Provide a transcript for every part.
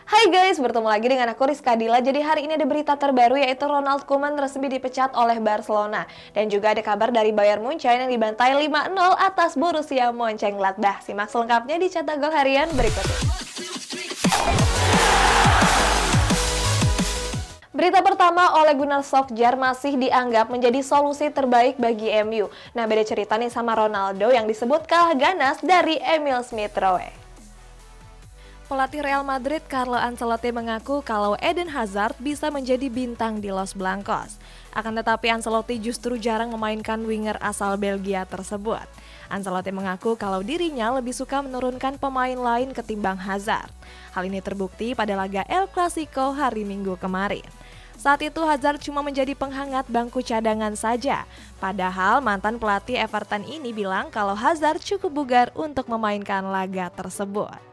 Hai guys, bertemu lagi dengan aku Rizka Dila. Jadi hari ini ada berita terbaru yaitu Ronald Koeman resmi dipecat oleh Barcelona. Dan juga ada kabar dari Bayern Munchen yang dibantai 5-0 atas Borussia Mönchengladbach. Simak selengkapnya di Cetak Gol Harian berikut ini. Berita pertama, Ole Gunnar Solskjaer masih dianggap menjadi solusi terbaik bagi MU. Nah, beda cerita nih sama Ronaldo yang disebut kalah ganas dari Emil Smith Rowe. Pelatih Real Madrid Carlo Ancelotti mengaku kalau Eden Hazard bisa menjadi bintang di Los Blancos. Akan tetapi Ancelotti justru jarang memainkan winger asal Belgia tersebut. Ancelotti mengaku kalau dirinya lebih suka menurunkan pemain lain ketimbang Hazard. Hal ini terbukti pada laga El Clasico hari Minggu kemarin. Saat itu Hazard cuma menjadi penghangat bangku cadangan saja. Padahal mantan pelatih Everton ini bilang kalau Hazard cukup bugar untuk memainkan laga tersebut.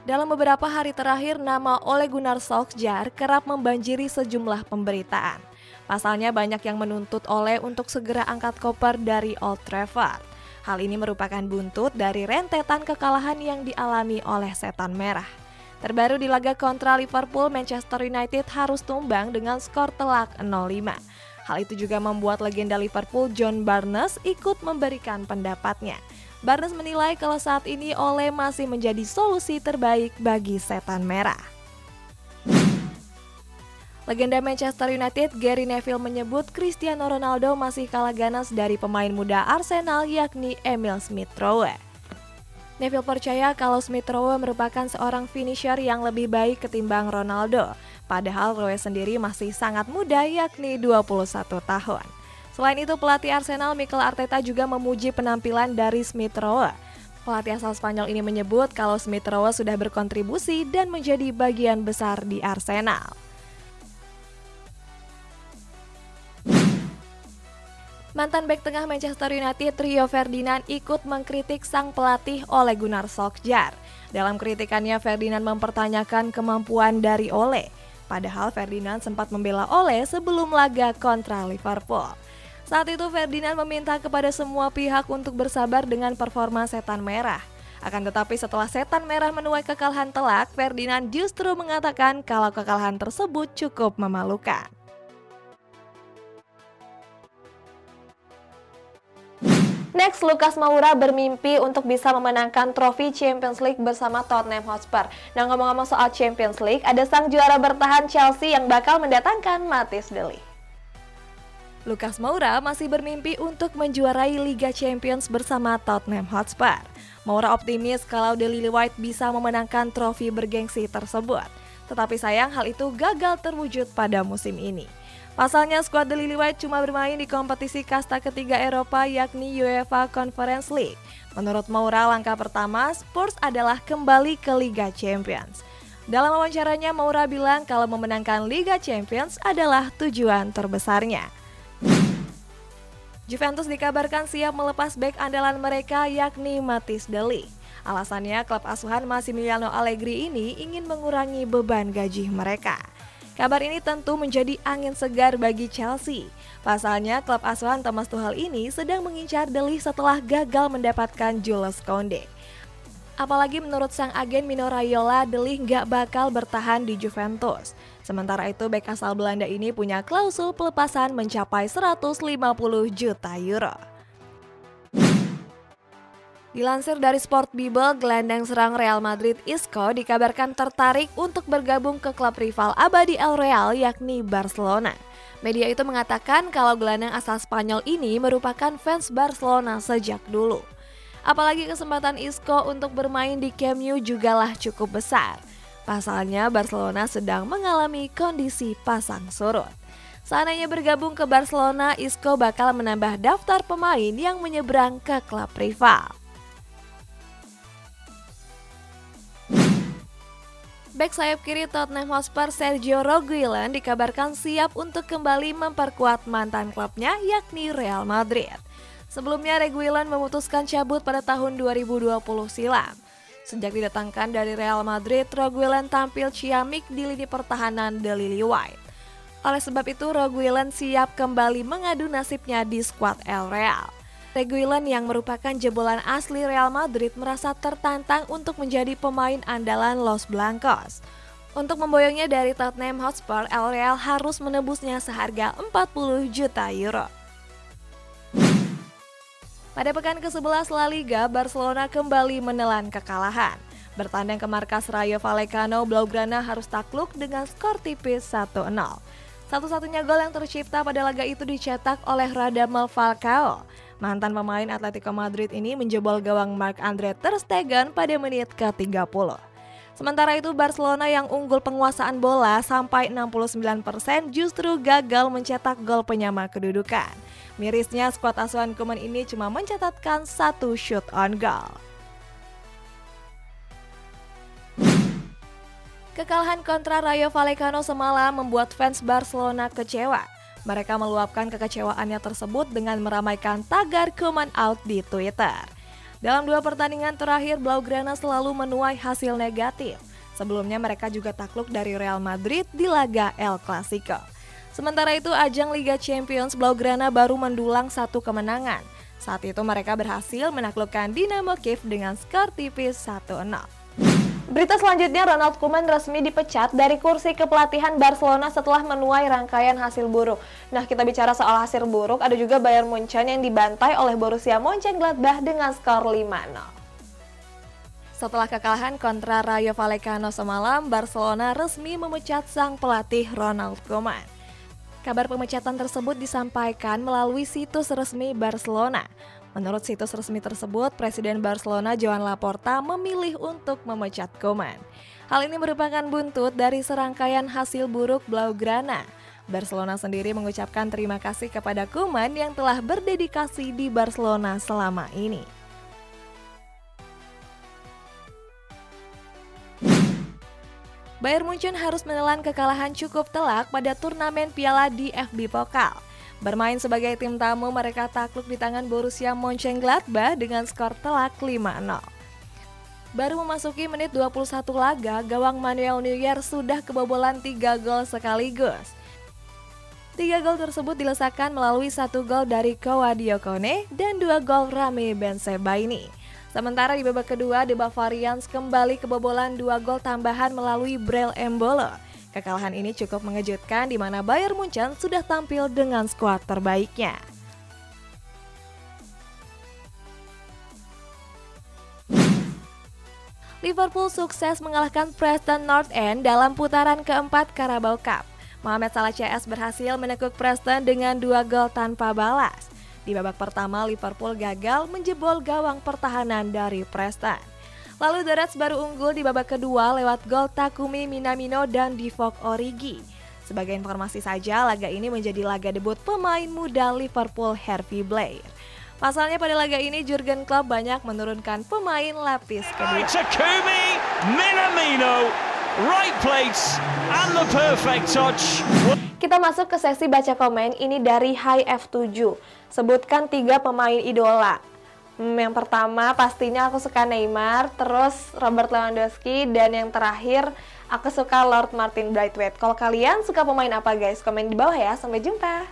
Dalam beberapa hari terakhir, nama Ole Gunnar Solskjaer kerap membanjiri sejumlah pemberitaan. Pasalnya banyak yang menuntut Ole untuk segera angkat koper dari Old Trafford. Hal ini merupakan buntut dari rentetan kekalahan yang dialami oleh Setan Merah. Terbaru di laga kontra Liverpool, Manchester United harus tumbang dengan skor telak 0-5. Hal itu juga membuat legenda Liverpool John Barnes ikut memberikan pendapatnya. Barnes menilai kalau saat ini Ole masih menjadi solusi terbaik bagi Setan Merah. Legenda Manchester United Gary Neville menyebut Cristiano Ronaldo masih kalah ganas dari pemain muda Arsenal yakni Emil Smith Rowe. Neville percaya kalau Smith Rowe merupakan seorang finisher yang lebih baik ketimbang Ronaldo. Padahal Rowe sendiri masih sangat muda yakni 21 tahun. Selain itu, pelatih Arsenal Mikel Arteta juga memuji penampilan dari Smith Rowe. Pelatih asal Spanyol ini menyebut kalau Smith Rowe sudah berkontribusi dan menjadi bagian besar di Arsenal. Mantan bek tengah Manchester United Rio Ferdinand ikut mengkritik sang pelatih Ole Gunnar Solskjaer. Dalam kritikannya, Ferdinand mempertanyakan kemampuan dari Ole. Padahal Ferdinand sempat membela Ole sebelum laga kontra Liverpool. Saat itu Ferdinand meminta kepada semua pihak untuk bersabar dengan performa Setan Merah. Akan tetapi setelah Setan Merah menuai kekalahan telak, Ferdinand justru mengatakan kalau kekalahan tersebut cukup memalukan. Next, Lucas Moura bermimpi untuk bisa memenangkan trofi Champions League bersama Tottenham Hotspur. Nah, ngomong-ngomong soal Champions League, ada sang juara bertahan Chelsea yang bakal mendatangkan Mathis De Ligt. Lucas Moura masih bermimpi untuk menjuarai Liga Champions bersama Tottenham Hotspur. Moura optimis kalau The Lily White bisa memenangkan trofi bergengsi tersebut. Tetapi sayang hal itu gagal terwujud pada musim ini. Pasalnya skuad The Lily White cuma bermain di kompetisi kasta ketiga Eropa yakni UEFA Conference League. Menurut Moura, langkah pertama Spurs adalah kembali ke Liga Champions. Dalam wawancaranya, Moura bilang kalau memenangkan Liga Champions adalah tujuan terbesarnya. Juventus dikabarkan siap melepas bek andalan mereka yakni Mathis De Ligt. Alasannya klub asuhan Massimiliano Allegri ini ingin mengurangi beban gaji mereka. Kabar ini tentu menjadi angin segar bagi Chelsea. Pasalnya klub asuhan Thomas Tuchel ini sedang mengincar De Ligt setelah gagal mendapatkan Jules Koundé. Apalagi menurut sang agen Mino Raiola, De Ligt gak bakal bertahan di Juventus. Sementara itu, bek asal Belanda ini punya klausul pelepasan mencapai 150 juta euro. Dilansir dari Sport Bible, gelandang serang Real Madrid Isco dikabarkan tertarik untuk bergabung ke klub rival abadi El Real yakni Barcelona. Media itu mengatakan kalau gelandang asal Spanyol ini merupakan fans Barcelona sejak dulu. Apalagi kesempatan Isco untuk bermain di Camp Nou jugalah cukup besar. Pasalnya Barcelona sedang mengalami kondisi pasang surut. Seandainya bergabung ke Barcelona, Isco bakal menambah daftar pemain yang menyeberang ke klub rival. Bek sayap kiri Tottenham Hotspur Sergio Reguilon dikabarkan siap untuk kembali memperkuat mantan klubnya yakni Real Madrid. Sebelumnya Reguilon memutuskan cabut pada tahun 2020 silam. Sejak didatangkan dari Real Madrid, Reguilon tampil ciamik di lini pertahanan The Lily White. Oleh sebab itu, Reguilon siap kembali mengadu nasibnya di skuad El Real. Reguilon yang merupakan jebolan asli Real Madrid merasa tertantang untuk menjadi pemain andalan Los Blancos. Untuk memboyongnya dari Tottenham Hotspur, El Real harus menebusnya seharga 40 juta euro. Pada pekan ke-11 La Liga, Barcelona kembali menelan kekalahan. Bertandang ke markas Rayo Vallecano, Blaugrana harus takluk dengan skor tipis 1-0. Satu-satunya gol yang tercipta pada laga itu dicetak oleh Radamel Falcao. Mantan pemain Atletico Madrid ini menjebol gawang Marc-Andre ter Stegen pada menit ke-30. Sementara itu Barcelona yang unggul penguasaan bola sampai 69% justru gagal mencetak gol penyama kedudukan. Mirisnya skuad asuhan Koeman ini cuma mencatatkan 1 shoot on goal. Kekalahan kontra Rayo Vallecano semalam membuat fans Barcelona kecewa. Mereka meluapkan kekecewaannya tersebut dengan meramaikan tagar Koeman out di Twitter. Dalam 2 pertandingan terakhir, Blaugrana selalu menuai hasil negatif. Sebelumnya mereka juga takluk dari Real Madrid di laga El Clasico. Sementara itu, ajang Liga Champions Blaugrana baru mendulang 1 kemenangan. Saat itu mereka berhasil menaklukkan Dinamo Kiev dengan skor tipis 1-0. Berita selanjutnya, Ronald Koeman resmi dipecat dari kursi kepelatihan Barcelona setelah menuai rangkaian hasil buruk. Nah, kita bicara soal hasil buruk, ada juga Bayern Munchen yang dibantai oleh Borussia Mönchengladbach dengan skor 5-0. Setelah kekalahan kontra Rayo Vallecano semalam, Barcelona resmi memecat sang pelatih Ronald Koeman. Kabar pemecatan tersebut disampaikan melalui situs resmi Barcelona. Menurut situs resmi tersebut, Presiden Barcelona Joan Laporta memilih untuk memecat Koeman. Hal ini merupakan buntut dari serangkaian hasil buruk Blaugrana. Barcelona sendiri mengucapkan terima kasih kepada Koeman yang telah berdedikasi di Barcelona selama ini. Bayern Munchen harus menelan kekalahan cukup telak pada turnamen Piala DFB Pokal. Bermain sebagai tim tamu, mereka takluk di tangan Borussia Mönchengladbach dengan skor telak 5-0. Baru memasuki menit 21 laga, gawang Manuel Neuer sudah kebobolan 3 gol sekaligus. 3 gol tersebut dilesakan melalui 1 gol dari Coa Diocone dan 2 gol Rami Bensebaini. Sementara di babak kedua, The Bavarians kembali kebobolan 2 gol tambahan melalui Breel Embolo. Kekalahan ini cukup mengejutkan di mana Bayern Munchen sudah tampil dengan skuad terbaiknya. Liverpool sukses mengalahkan Preston North End dalam putaran keempat Carabao Cup. Mohamed Salah CS berhasil menekuk Preston dengan 2 gol tanpa balas. Di babak pertama, Liverpool gagal menjebol gawang pertahanan dari Preston. Lalu The Reds baru unggul di babak kedua lewat gol Takumi Minamino dan Divock Origi. Sebagai informasi saja, laga ini menjadi laga debut pemain muda Liverpool Harvey Blair. Pasalnya pada laga ini Jurgen Klopp banyak menurunkan pemain lapis kedua. Takumi Minamino, right place and the perfect touch. Kita masuk ke sesi baca komen ini dari Hi F7. Sebutkan 3 pemain idola. Yang pertama pastinya aku suka Neymar, terus Robert Lewandowski, dan yang terakhir aku suka Lord Martin Braithwaite. Kalau kalian suka pemain apa guys? Komen di bawah ya, sampai jumpa!